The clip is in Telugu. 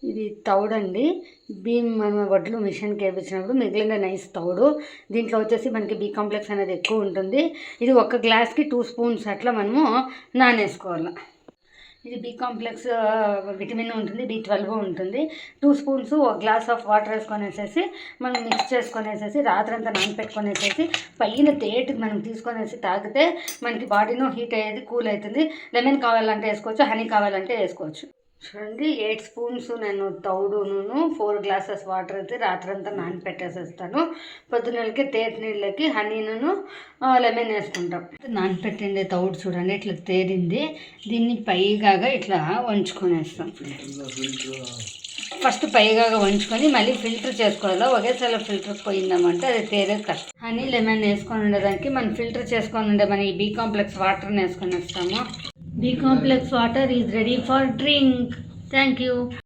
ఇది తౌడండి. మనం వడ్లు మిషన్కి వేయించినప్పుడు మిగిలిన నైస్ తౌడు. దీంట్లో వచ్చేసి మనకి బి కాంప్లెక్స్ అనేది ఎక్కువ ఉంటుంది. ఇది ఒక గ్లాస్కి 2 స్పూన్స్ అట్లా మనము నానేసుకోవాలి. ఇది బి కాంప్లెక్స్ విటమిన్ ఉంటుంది, B12 ఉంటుంది. 2 స్పూన్స్ ఒక గ్లాస్ ఆఫ్ వాటర్ వేసుకొనేసేసి మనం మిక్స్ చేసుకొనేసేసి రాత్రంతా నానపెట్టుకొనేసేసి పైన తేటికి మనం తీసుకొనేసి తాగితే మనకి బాడీను హీట్ అయ్యేది, కూల్ అవుతుంది. లెమన్ కావాలంటే వేసుకోవచ్చు, హనీ కావాలంటే వేసుకోవచ్చు. చూడండి 8 స్పూన్స్ నేను తౌడును 4 గ్లాసెస్ వాటర్ అయితే రాత్రంతా నానపెట్టేసేస్తాను. పొద్దున్నెలకి తేటి నీళ్ళకి హనీను లెమన్ వేసుకుంటాం. నానపెట్టిండే తౌడు చూడండి ఇట్లా తేరింది. దీన్ని పైగా ఇట్లా వంచుకొనేస్తాం. ఫస్ట్ పైగా వంచుకొని మళ్ళీ ఫిల్టర్ చేసుకోవాలి. ఒకేసారి ఫిల్టర్ పోయిందామంటే అది తేరేది కష్టం. హనీ లెమన్ వేసుకొని ఉండడానికి మనం ఫిల్టర్ చేసుకొని ఉండే మన ఈ బి కాంప్లెక్స్ వాటర్ని వేసుకొని వస్తాము. B complex water is ready for drink. Thank you.